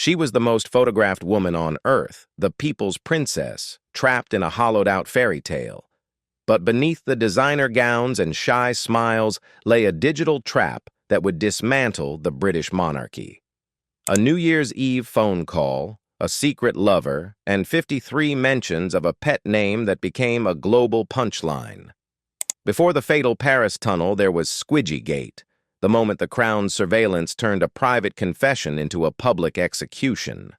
She was the most photographed woman on Earth, the people's princess, trapped in a hollowed-out fairy tale. But beneath the designer gowns and shy smiles lay a digital trap that would dismantle the British monarchy. A New Year's Eve phone call, a secret lover, and 53 mentions of a pet name that became a global punchline. Before the fatal Paris tunnel, there was Squidgygate, the moment the Crown's surveillance turned a private confession into a public execution.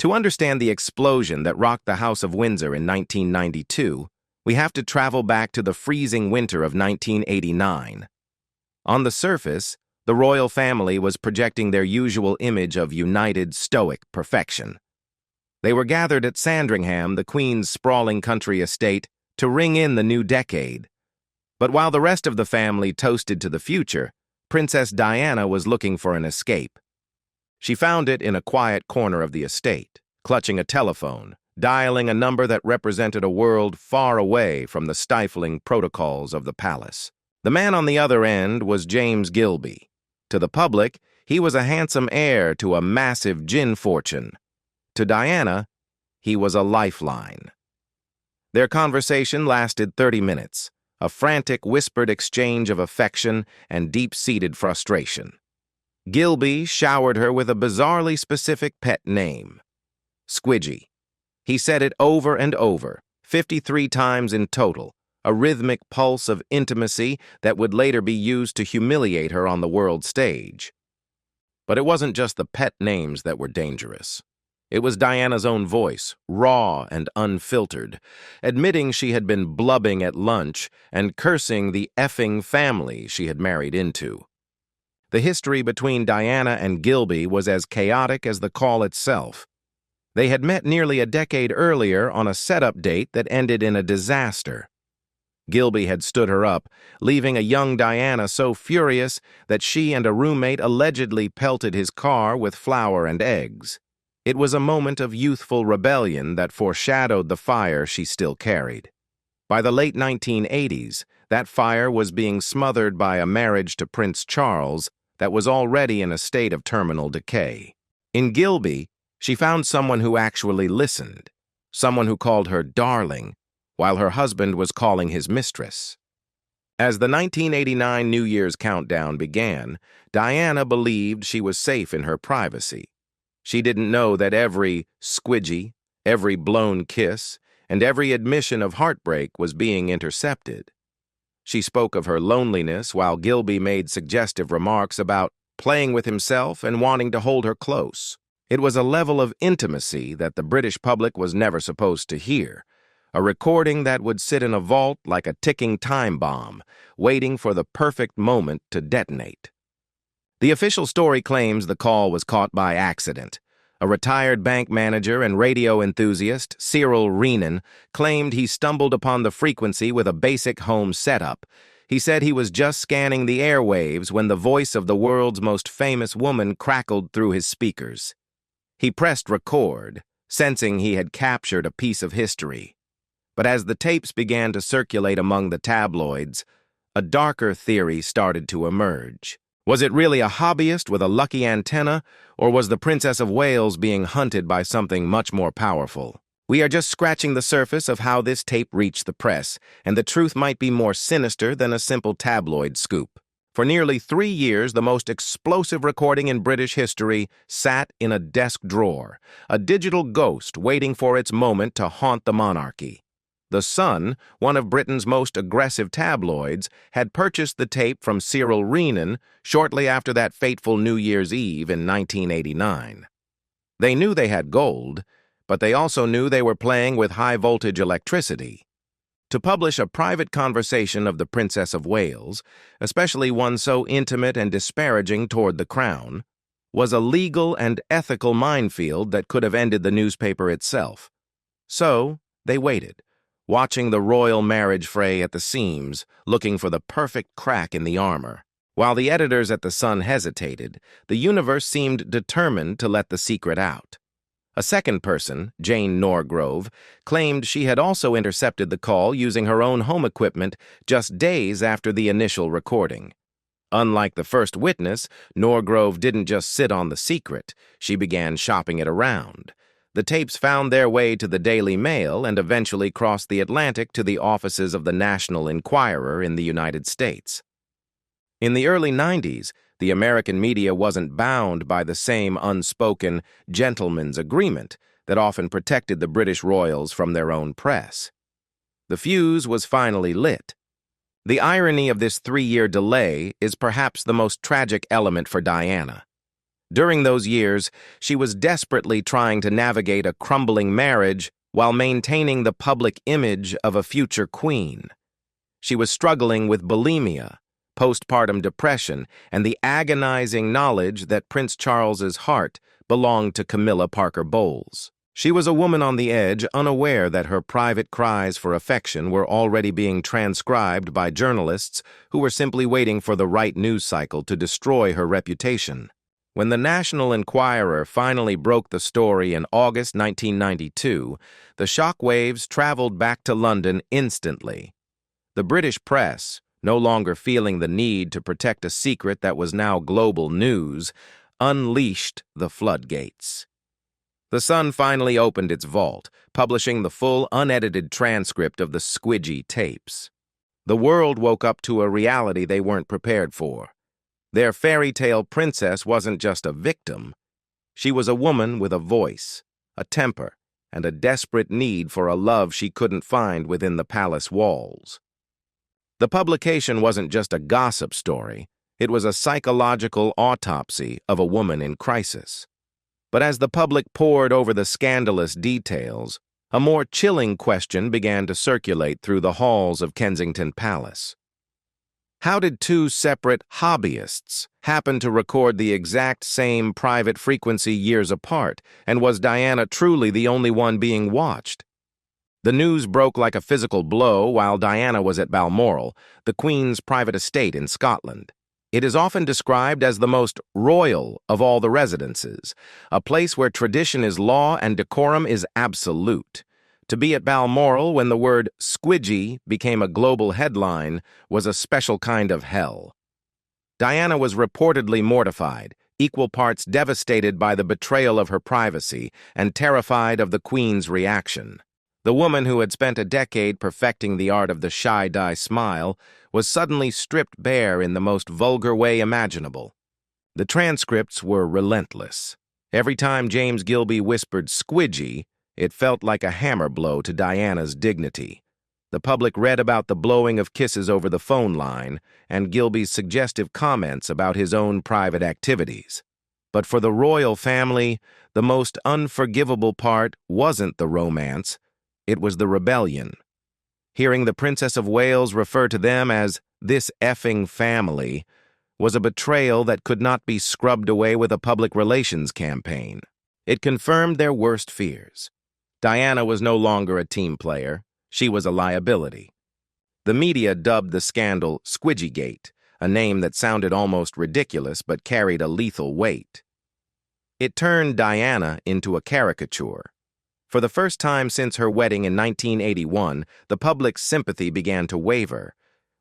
To understand the explosion that rocked the House of Windsor in 1992, we have to travel back to the freezing winter of 1989. On the surface, the royal family was projecting their usual image of united, stoic perfection. They were gathered at Sandringham, the Queen's sprawling country estate, to ring in the new decade. But while the rest of the family toasted to the future, Princess Diana was looking for an escape. She found it in a quiet corner of the estate, clutching a telephone, dialing a number that represented a world far away from the stifling protocols of the palace. The man on the other end was James Gilby. To the public, he was a handsome heir to a massive gin fortune. To Diana, he was a lifeline. Their conversation lasted 30 minutes, a frantic whispered exchange of affection and deep-seated frustration. Gilby showered her with a bizarrely specific pet name, Squidgy. He said it over and over, 53 times in total, a rhythmic pulse of intimacy that would later be used to humiliate her on the world stage. But it wasn't just the pet names that were dangerous. It was Diana's own voice, raw and unfiltered, admitting she had been blubbing at lunch and cursing the effing family she had married into. The history between Diana and Gilby was as chaotic as the call itself. They had met nearly a decade earlier on a setup date that ended in a disaster. Gilby had stood her up, leaving a young Diana so furious that she and a roommate allegedly pelted his car with flour and eggs. It was a moment of youthful rebellion that foreshadowed the fire she still carried. By the late 1980s, that fire was being smothered by a marriage to Prince Charles that was already in a state of terminal decay. In Gilby, she found someone who actually listened, someone who called her darling, while her husband was calling his mistress. As the 1989 New Year's countdown began, Diana believed she was safe in her privacy. She didn't know that every squidgy, every blown kiss, and every admission of heartbreak was being intercepted. She spoke of her loneliness while Gilby made suggestive remarks about playing with himself and wanting to hold her close. It was a level of intimacy that the British public was never supposed to hear, a recording that would sit in a vault like a ticking time bomb, waiting for the perfect moment to detonate. The official story claims the call was caught by accident. A retired bank manager and radio enthusiast, Cyril Reenan, claimed he stumbled upon the frequency with a basic home setup. He said he was just scanning the airwaves when the voice of the world's most famous woman crackled through his speakers. He pressed record, sensing he had captured a piece of history. But as the tapes began to circulate among the tabloids, a darker theory started to emerge. Was it really a hobbyist with a lucky antenna, or was the Princess of Wales being hunted by something much more powerful? We are just scratching the surface of how this tape reached the press, and the truth might be more sinister than a simple tabloid scoop. For nearly 3 years, the most explosive recording in British history sat in a desk drawer, a digital ghost waiting for its moment to haunt the monarchy. The Sun, one of Britain's most aggressive tabloids, had purchased the tape from Cyril Reenan shortly after that fateful New Year's Eve in 1989. They knew they had gold, but they also knew they were playing with high-voltage electricity. To publish a private conversation of the Princess of Wales, especially one so intimate and disparaging toward the Crown, was a legal and ethical minefield that could have ended the newspaper itself. So, they waited, watching the royal marriage fray at the seams, looking for the perfect crack in the armor. While the editors at The Sun hesitated, the universe seemed determined to let the secret out. A second person, Jane Norgrove, claimed she had also intercepted the call using her own home equipment just days after the initial recording. Unlike the first witness, Norgrove didn't just sit on the secret. She began shopping it around. The tapes found their way to the Daily Mail and eventually crossed the Atlantic to the offices of the National Enquirer in the United States. In the early 90s, the American media wasn't bound by the same unspoken gentleman's agreement that often protected the British royals from their own press. The fuse was finally lit. The irony of this 3-year delay is perhaps the most tragic element for Diana. During those years, she was desperately trying to navigate a crumbling marriage while maintaining the public image of a future queen. She was struggling with bulimia, postpartum depression, and the agonizing knowledge that Prince Charles's heart belonged to Camilla Parker Bowles. She was a woman on the edge, unaware that her private cries for affection were already being transcribed by journalists who were simply waiting for the right news cycle to destroy her reputation. When the National Enquirer finally broke the story in August 1992, the shockwaves traveled back to London instantly. The British press, no longer feeling the need to protect a secret that was now global news, unleashed the floodgates. The Sun finally opened its vault, publishing the full, unedited transcript of the Squidgy tapes. The world woke up to a reality they weren't prepared for. Their fairy tale princess wasn't just a victim. She was a woman with a voice, a temper, and a desperate need for a love she couldn't find within the palace walls. The publication wasn't just a gossip story. It was a psychological autopsy of a woman in crisis. But as the public pored over the scandalous details, a more chilling question began to circulate through the halls of Kensington Palace. How did two separate hobbyists happen to record the exact same private frequency years apart, and was Diana truly the only one being watched? The news broke like a physical blow while Diana was at Balmoral, the Queen's private estate in Scotland. It is often described as the most royal of all the residences, a place where tradition is law and decorum is absolute. To be at Balmoral when the word squidgy became a global headline was a special kind of hell. Diana was reportedly mortified, equal parts devastated by the betrayal of her privacy and terrified of the Queen's reaction. The woman who had spent a decade perfecting the art of the shy-die smile was suddenly stripped bare in the most vulgar way imaginable. The transcripts were relentless. Every time James Gilby whispered squidgy, it felt like a hammer blow to Diana's dignity. The public read about the blowing of kisses over the phone line and Gilby's suggestive comments about his own private activities. But for the royal family, the most unforgivable part wasn't the romance, it was the rebellion. Hearing the Princess of Wales refer to them as this effing family was a betrayal that could not be scrubbed away with a public relations campaign. It confirmed their worst fears. Diana was no longer a team player. She was a liability. The media dubbed the scandal Squidgygate, a name that sounded almost ridiculous but carried a lethal weight. It turned Diana into a caricature. For the first time since her wedding in 1981, the public's sympathy began to waver.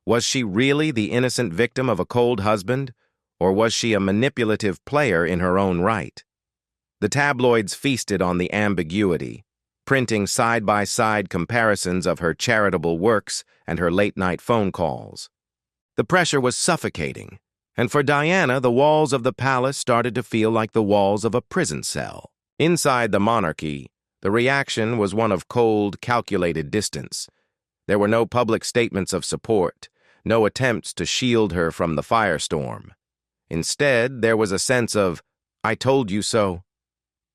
Was she really the innocent victim of a cold husband, or was she a manipulative player in her own right? The tabloids feasted on the ambiguity, printing side-by-side comparisons of her charitable works and her late-night phone calls. The pressure was suffocating, and for Diana, the walls of the palace started to feel like the walls of a prison cell. Inside the monarchy, the reaction was one of cold, calculated distance. There were no public statements of support, no attempts to shield her from the firestorm. Instead, there was a sense of, "I told you so."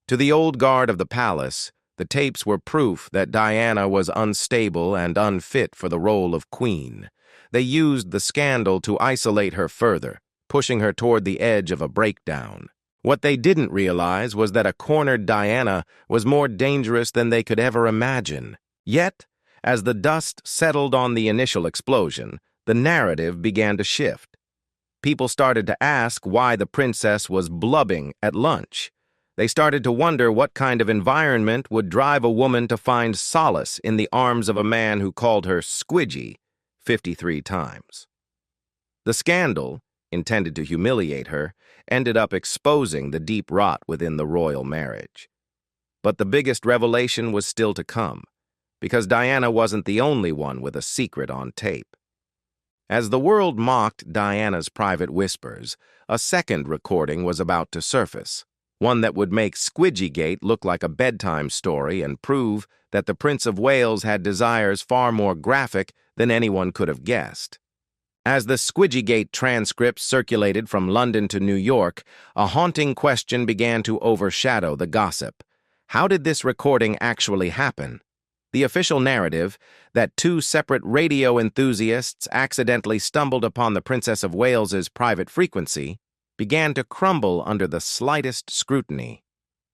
To the old guard of the palace, the tapes were proof that Diana was unstable and unfit for the role of queen. They used the scandal to isolate her further, pushing her toward the edge of a breakdown. What they didn't realize was that a cornered Diana was more dangerous than they could ever imagine. Yet, as the dust settled on the initial explosion, the narrative began to shift. People started to ask why the princess was blubbing at lunch. They started to wonder what kind of environment would drive a woman to find solace in the arms of a man who called her squidgy 53 times. The scandal, intended to humiliate her, ended up exposing the deep rot within the royal marriage. But the biggest revelation was still to come, because Diana wasn't the only one with a secret on tape. As the world mocked Diana's private whispers, a second recording was about to surface, one that would make Squidgygate look like a bedtime story and prove that the Prince of Wales had desires far more graphic than anyone could have guessed. As the Squidgygate transcripts circulated from London to New York, a haunting question began to overshadow the gossip. How did this recording actually happen? The official narrative, that two separate radio enthusiasts accidentally stumbled upon the Princess of Wales's private frequency, began to crumble under the slightest scrutiny.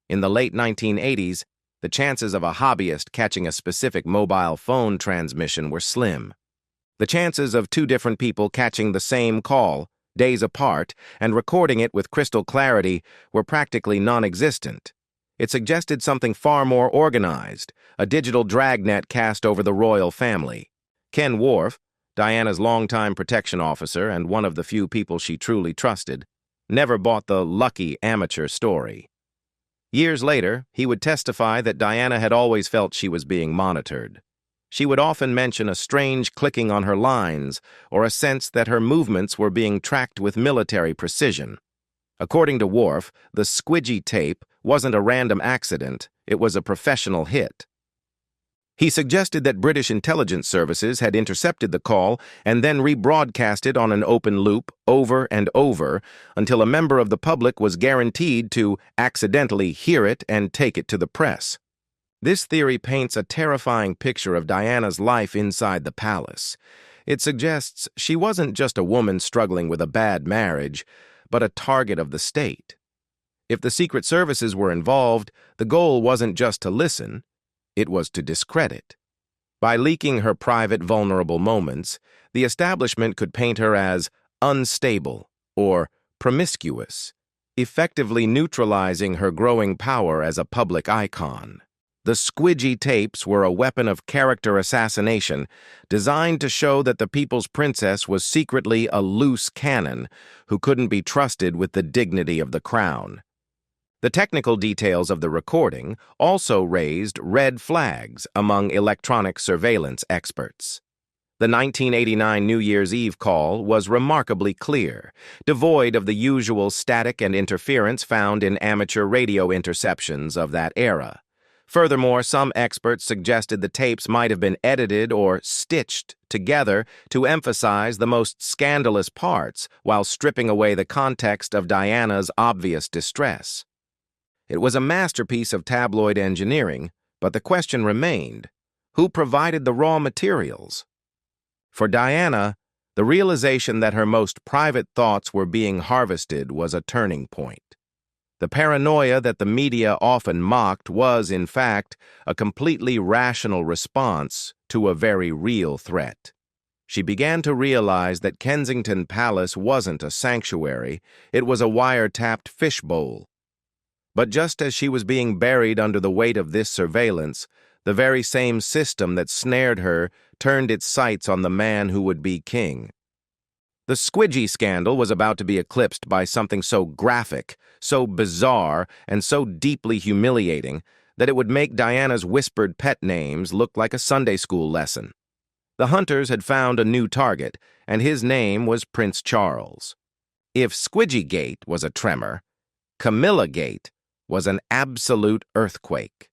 In the late 1980s, the chances of a hobbyist catching a specific mobile phone transmission were slim. The chances of two different people catching the same call, days apart, and recording it with crystal clarity were practically non-existent. It suggested something far more organized, a digital dragnet cast over the royal family. Ken Worf, Diana's longtime protection officer and one of the few people she truly trusted, never bought the lucky amateur story. Years later, he would testify that Diana had always felt she was being monitored. She would often mention a strange clicking on her lines or a sense that her movements were being tracked with military precision. According to Worf, the squidgy tape wasn't a random accident, it was a professional hit. He suggested that British intelligence services had intercepted the call and then rebroadcast it on an open loop over and over until a member of the public was guaranteed to accidentally hear it and take it to the press. This theory paints a terrifying picture of Diana's life inside the palace. It suggests she wasn't just a woman struggling with a bad marriage, but a target of the state. If the Secret Services were involved, the goal wasn't just to listen, it was to discredit. By leaking her private vulnerable moments, the establishment could paint her as unstable or promiscuous, effectively neutralizing her growing power as a public icon. The squidgy tapes were a weapon of character assassination designed to show that the people's princess was secretly a loose cannon who couldn't be trusted with the dignity of the crown. The technical details of the recording also raised red flags among electronic surveillance experts. The 1989 New Year's Eve call was remarkably clear, devoid of the usual static and interference found in amateur radio interceptions of that era. Furthermore, some experts suggested the tapes might have been edited or stitched together to emphasize the most scandalous parts while stripping away the context of Diana's obvious distress. It was a masterpiece of tabloid engineering, but the question remained, who provided the raw materials? For Diana, the realization that her most private thoughts were being harvested was a turning point. The paranoia that the media often mocked was, in fact, a completely rational response to a very real threat. She began to realize that Kensington Palace wasn't a sanctuary, it was a wiretapped fishbowl. But just as she was being buried under the weight of this surveillance, the very same system that snared her turned its sights on the man who would be king. The squidgy scandal was about to be eclipsed by something so graphic, so bizarre, and so deeply humiliating that it would make Diana's whispered pet names look like a Sunday school lesson. The hunters had found a new target, and his name was Prince Charles. If Squidgygate was a tremor, Humiliated was an absolute earthquake.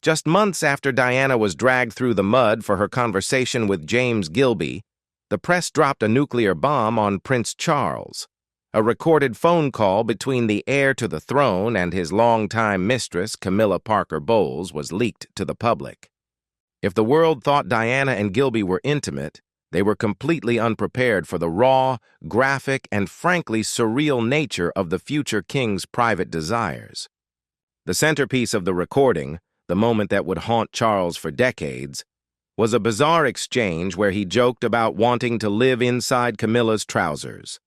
Just months after Diana was dragged through the mud for her conversation with James Gilby, the press dropped a nuclear bomb on Prince Charles. A recorded phone call between the heir to the throne and his longtime mistress, Camilla Parker Bowles, was leaked to the public. If the world thought Diana and Gilby were intimate, they were completely unprepared for the raw, graphic, and frankly surreal nature of the future king's private desires. The centerpiece of the recording, the moment that would haunt Charles for decades, was a bizarre exchange where he joked about wanting to live inside Camilla's trousers.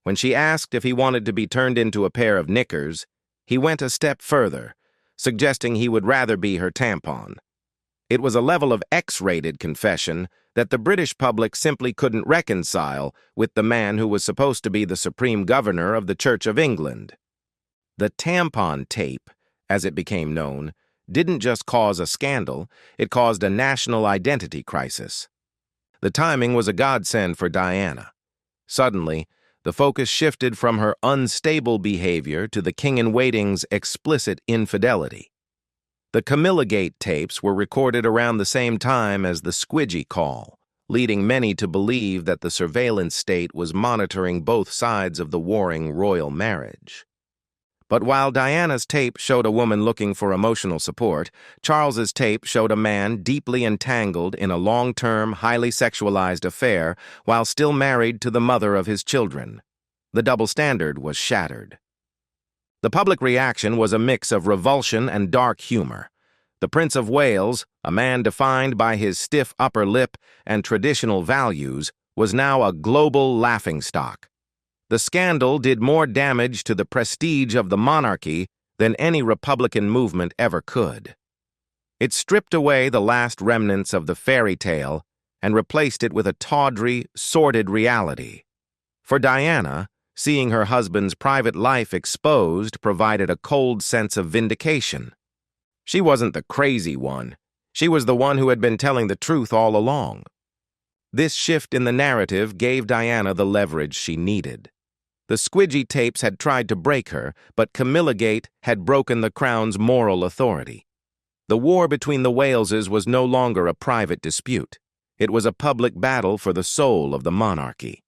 When she asked if he wanted to be turned into a pair of knickers, he went a step further, suggesting he would rather be her tampon. It was a level of X-rated confession that the British public simply couldn't reconcile with the man who was supposed to be the supreme governor of the Church of England. The tampon tape, as it became known, didn't just cause a scandal, it caused a national identity crisis. The timing was a godsend for Diana. Suddenly, the focus shifted from her unstable behavior to the king-in-waiting's explicit infidelity. The Humiliated tapes were recorded around the same time as the Squidgy call, leading many to believe that the surveillance state was monitoring both sides of the warring royal marriage. But while Diana's tape showed a woman looking for emotional support, Charles's tape showed a man deeply entangled in a long-term, highly sexualized affair while still married to the mother of his children. The double standard was shattered. The public reaction was a mix of revulsion and dark humor. The Prince of Wales, a man defined by his stiff upper lip and traditional values, was now a global laughingstock. The scandal did more damage to the prestige of the monarchy than any Republican movement ever could. It stripped away the last remnants of the fairy tale and replaced it with a tawdry, sordid reality. For Diana, seeing her husband's private life exposed provided a cold sense of vindication. She wasn't the crazy one. She was the one who had been telling the truth all along. This shift in the narrative gave Diana the leverage she needed. The Squidgy tapes had tried to break her, but Humiliated had broken the crown's moral authority. The war between the Waleses was no longer a private dispute. It was a public battle for the soul of the monarchy.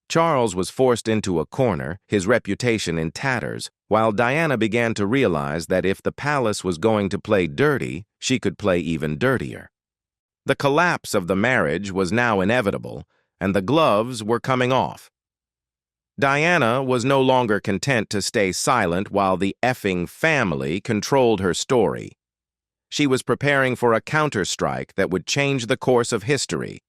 Charles was forced into a corner, his reputation in tatters, while Diana began to realize that if the palace was going to play dirty, she could play even dirtier. The collapse of the marriage was now inevitable, and the gloves were coming off. Diana was no longer content to stay silent while the effing family controlled her story. She was preparing for a counterstrike that would change the course of history,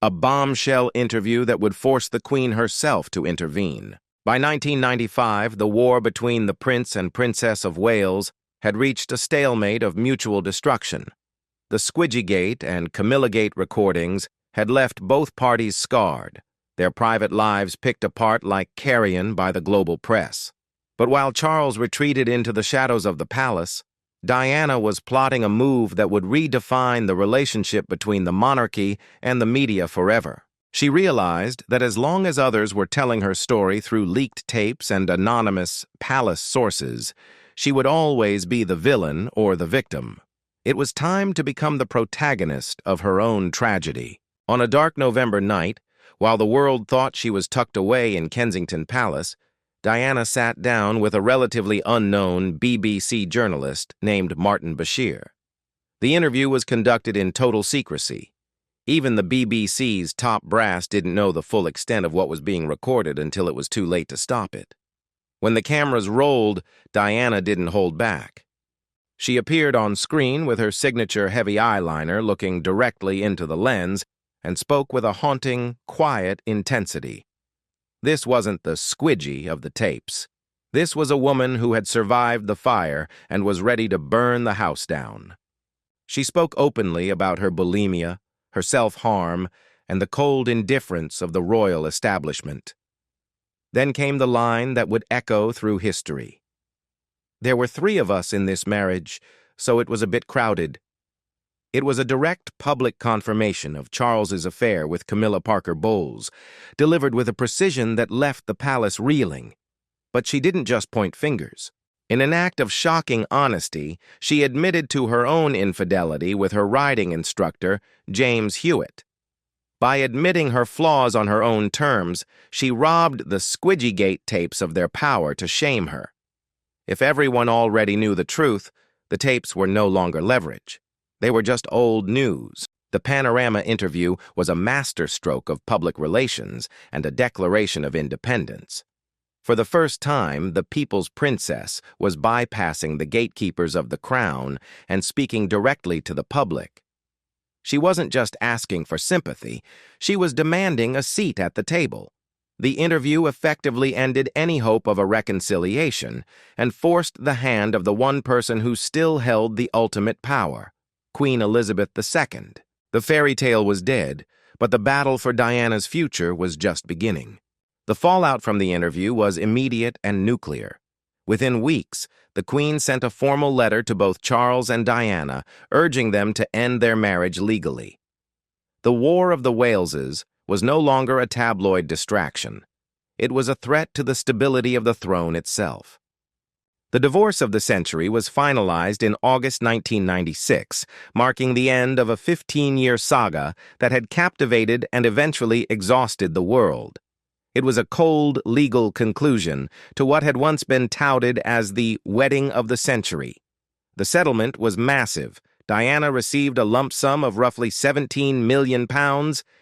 a bombshell interview that would force the Queen herself to intervene. By 1995, the war between the Prince and Princess of Wales had reached a stalemate of mutual destruction. The Squidgygate and Humiliated recordings had left both parties scarred, their private lives picked apart like carrion by the global press. But while Charles retreated into the shadows of the palace, Diana was plotting a move that would redefine the relationship between the monarchy and the media forever. She realized that as long as others were telling her story through leaked tapes and anonymous palace sources, she would always be the villain or the victim. It was time to become the protagonist of her own tragedy. On a dark November night, while the world thought she was tucked away in Kensington Palace, Diana sat down with a relatively unknown BBC journalist named Martin Bashir. The interview was conducted in total secrecy. Even the BBC's top brass didn't know the full extent of what was being recorded until it was too late to stop it. When the cameras rolled, Diana didn't hold back. She appeared on screen with her signature heavy eyeliner looking directly into the lens and spoke with a haunting, quiet intensity. This wasn't the Squidgy of the tapes. This was a woman who had survived the fire and was ready to burn the house down. She spoke openly about her bulimia, her self-harm, and the cold indifference of the royal establishment. Then came the line that would echo through history. There were 3 of us in this marriage, so it was a bit crowded. It was a direct public confirmation of Charles's affair with Camilla Parker Bowles, delivered with a precision that left the palace reeling. But she didn't just point fingers. In an act of shocking honesty, she admitted to her own infidelity with her riding instructor, James Hewitt. By admitting her flaws on her own terms, she robbed the Squidgygate tapes of their power to shame her. If everyone already knew the truth, the tapes were no longer leverage. They were just old news. The Panorama interview was a masterstroke of public relations and a declaration of independence. For the first time, the people's princess was bypassing the gatekeepers of the crown and speaking directly to the public. She wasn't just asking for sympathy, she was demanding a seat at the table. The interview effectively ended any hope of a reconciliation and forced the hand of the one person who still held the ultimate power. Queen Elizabeth II. The fairy tale was dead, but the battle for Diana's future was just beginning. The fallout from the interview was immediate and nuclear. Within weeks, the Queen sent a formal letter to both Charles and Diana, urging them to end their marriage legally. The War of the Waleses was no longer a tabloid distraction. It was a threat to the stability of the throne itself. The divorce of the century was finalized in August 1996, marking the end of a 15-year saga that had captivated and eventually exhausted the world. It was a cold, legal conclusion to what had once been touted as the wedding of the century. The settlement was massive. Diana received a lump sum of roughly £17 million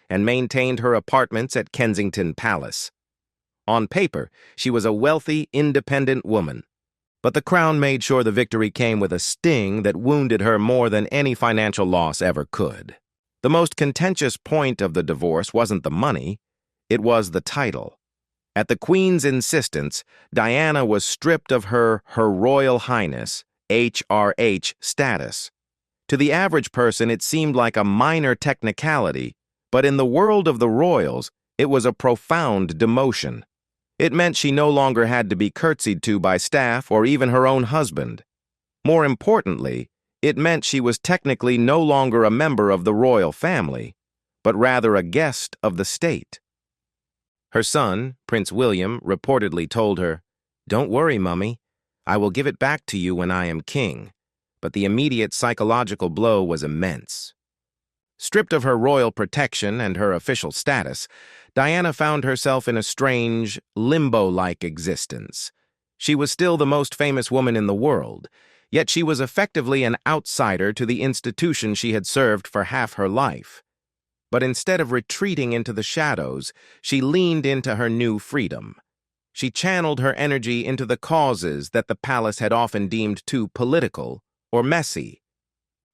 and maintained her apartments at Kensington Palace. On paper, she was a wealthy, independent woman. But the crown made sure the victory came with a sting that wounded her more than any financial loss ever could. The most contentious point of the divorce wasn't the money, it was the title. At the Queen's insistence, Diana was stripped of her Royal Highness, HRH, status. To the average person, it seemed like a minor technicality, but in the world of the royals, it was a profound demotion. It meant she no longer had to be curtsied to by staff or even her own husband. More importantly, it meant she was technically no longer a member of the royal family, but rather a guest of the state. Her son, Prince William, reportedly told her, "Don't worry, Mummy. I will give it back to you when I am king." But the immediate psychological blow was immense. Stripped of her royal protection and her official status, Diana found herself in a strange, limbo-like existence. She was still the most famous woman in the world, yet she was effectively an outsider to the institution she had served for half her life. But instead of retreating into the shadows, she leaned into her new freedom. She channeled her energy into the causes that the palace had often deemed too political or messy.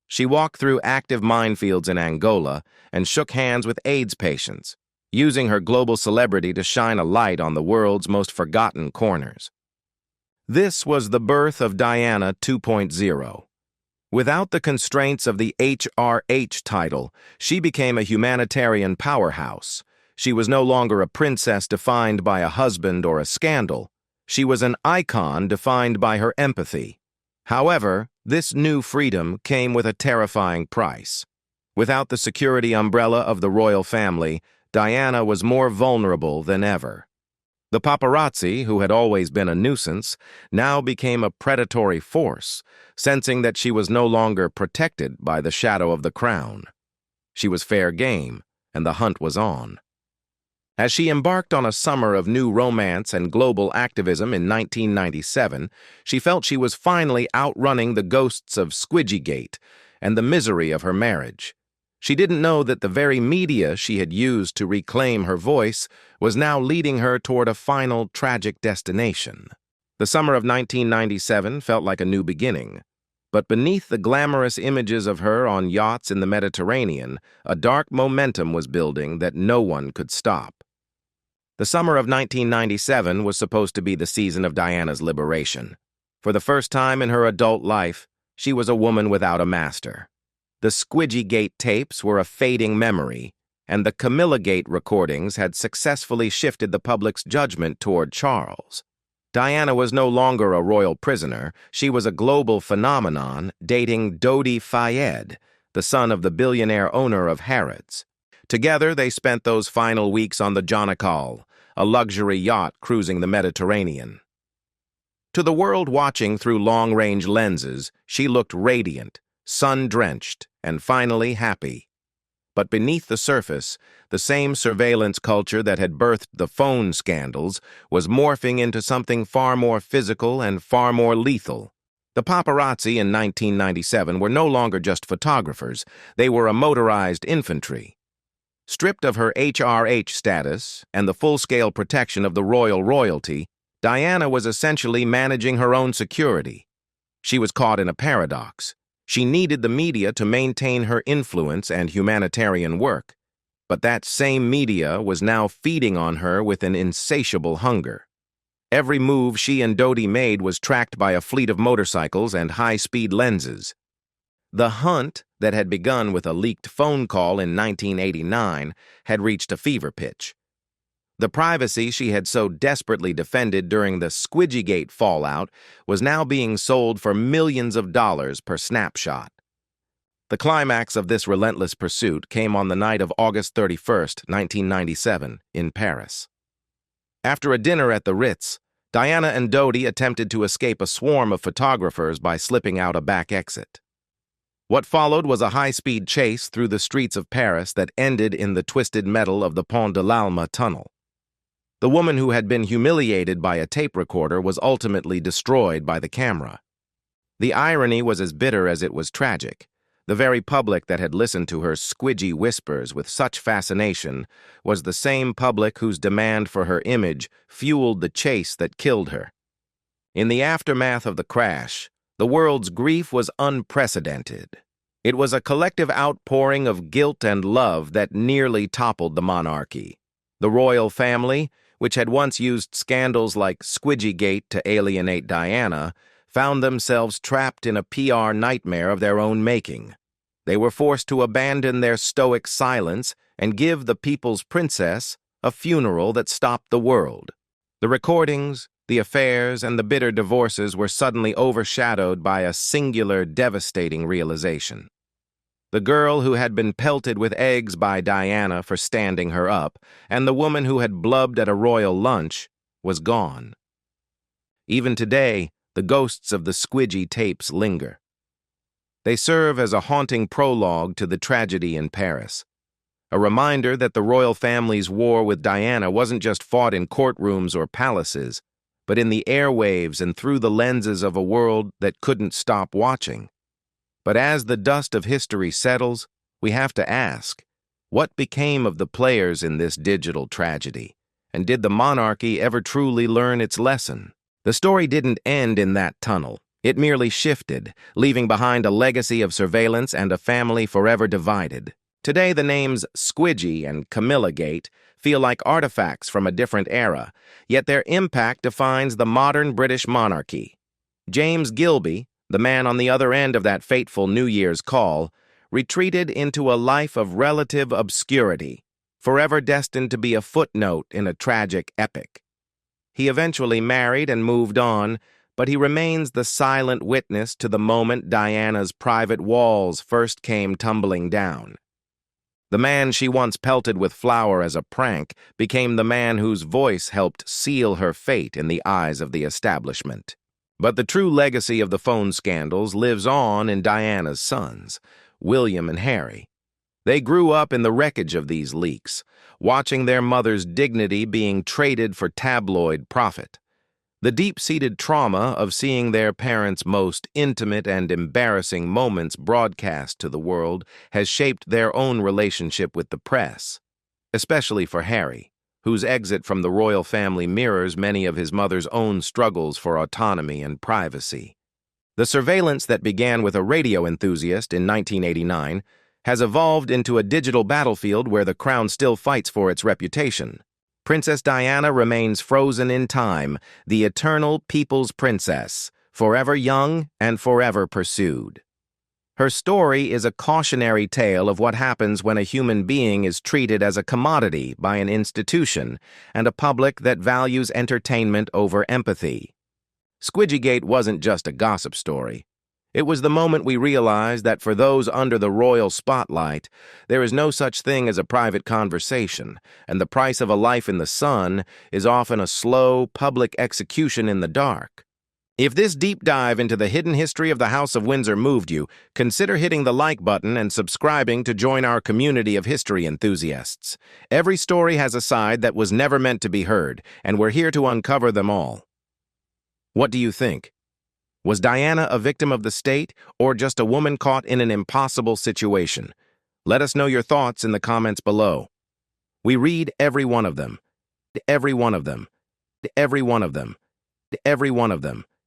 She walked through active minefields in Angola and shook hands with AIDS patients, using her global celebrity to shine a light on the world's most forgotten corners. This was the birth of Diana 2.0. Without the constraints of the HRH title, she became a humanitarian powerhouse. She was no longer a princess defined by a husband or a scandal. She was an icon defined by her empathy. However, this new freedom came with a terrifying price. Without the security umbrella of the royal family, Diana was more vulnerable than ever. The paparazzi, who had always been a nuisance, now became a predatory force, sensing that she was no longer protected by the shadow of the crown. She was fair game, and the hunt was on. As she embarked on a summer of new romance and global activism in 1997, she felt she was finally outrunning the ghosts of Squidgygate and the misery of her marriage. She didn't know that the very media she had used to reclaim her voice was now leading her toward a final tragic destination. The summer of 1997 felt like a new beginning, but beneath the glamorous images of her on yachts in the Mediterranean, a dark momentum was building that no one could stop. The summer of 1997 was supposed to be the season of Diana's liberation. For the first time in her adult life, she was a woman without a master. The Squidgygate tapes were a fading memory, and the Humiliated recordings had successfully shifted the public's judgment toward Charles. Diana was no longer a royal prisoner. She was a global phenomenon, dating Dodi Fayed, the son of the billionaire owner of Harrods. Together, they spent those final weeks on the Jonakal, a luxury yacht cruising the Mediterranean. To the world watching through long-range lenses, she looked radiant, sun-drenched, and finally happy. But beneath the surface, the same surveillance culture that had birthed the phone scandals was morphing into something far more physical and far more lethal. The paparazzi in 1997 were no longer just photographers, they were a motorized infantry. Stripped of her HRH status and the full-scale protection of the royalty, Diana was essentially managing her own security. She was caught in a paradox. She needed the media to maintain her influence and humanitarian work, but that same media was now feeding on her with an insatiable hunger. Every move she and Dodi made was tracked by a fleet of motorcycles and high-speed lenses. The hunt that had begun with a leaked phone call in 1989 had reached a fever pitch. The privacy she had so desperately defended during the Squidgygate fallout was now being sold for millions of dollars per snapshot. The climax of this relentless pursuit came on the night of August 31st, 1997, in Paris. After a dinner at the Ritz, Diana and Dodi attempted to escape a swarm of photographers by slipping out a back exit. What followed was a high-speed chase through the streets of Paris that ended in the twisted metal of the Pont de l'Alma tunnel. The woman who had been humiliated by a tape recorder was ultimately destroyed by the camera. The irony was as bitter as it was tragic. The very public that had listened to her squidgy whispers with such fascination was the same public whose demand for her image fueled the chase that killed her. In the aftermath of the crash, the world's grief was unprecedented. It was a collective outpouring of guilt and love that nearly toppled the monarchy. The royal family, which had once used scandals like Squidgygate to alienate Diana, found themselves trapped in a PR nightmare of their own making. They were forced to abandon their stoic silence and give the people's princess a funeral that stopped the world. The recordings, the affairs, and the bitter divorces were suddenly overshadowed by a singular, devastating realization. The girl who had been pelted with eggs by Diana for standing her up, and the woman who had blubbed at a royal lunch, was gone. Even today, the ghosts of the squidgy tapes linger. They serve as a haunting prologue to the tragedy in Paris, a reminder that the royal family's war with Diana wasn't just fought in courtrooms or palaces, but in the airwaves and through the lenses of a world that couldn't stop watching. But as the dust of history settles, we have to ask, what became of the players in this digital tragedy? And did the monarchy ever truly learn its lesson? The story didn't end in that tunnel. It merely shifted, leaving behind a legacy of surveillance and a family forever divided. Today, the names Squidgy and Humiliated feel like artifacts from a different era, yet their impact defines the modern British monarchy. James Gilby, the man on the other end of that fateful New Year's call, retreated into a life of relative obscurity, forever destined to be a footnote in a tragic epic. He eventually married and moved on, but he remains the silent witness to the moment Diana's private walls first came tumbling down. The man she once pelted with flour as a prank became the man whose voice helped seal her fate in the eyes of the establishment. But the true legacy of the phone scandals lives on in Diana's sons, William and Harry. They grew up in the wreckage of these leaks, watching their mother's dignity being traded for tabloid profit. The deep-seated trauma of seeing their parents' most intimate and embarrassing moments broadcast to the world has shaped their own relationship with the press, especially for Harry, whose exit from the royal family mirrors many of his mother's own struggles for autonomy and privacy. The surveillance that began with a radio enthusiast in 1989 has evolved into a digital battlefield where the crown still fights for its reputation. Princess Diana remains frozen in time, the eternal people's princess, forever young and forever pursued. Her story is a cautionary tale of what happens when a human being is treated as a commodity by an institution and a public that values entertainment over empathy. Squidgygate wasn't just a gossip story. It was the moment we realized that for those under the royal spotlight, there is no such thing as a private conversation, and the price of a life in the sun is often a slow, public execution in the dark. If this deep dive into the hidden history of the House of Windsor moved you, consider hitting the like button and subscribing to join our community of history enthusiasts. Every story has a side that was never meant to be heard, and we're here to uncover them all. What do you think? Was Diana a victim of the state, or just a woman caught in an impossible situation? Let us know your thoughts in the comments below. We read every one of them. Every one of them. Every one of them. Every one of them.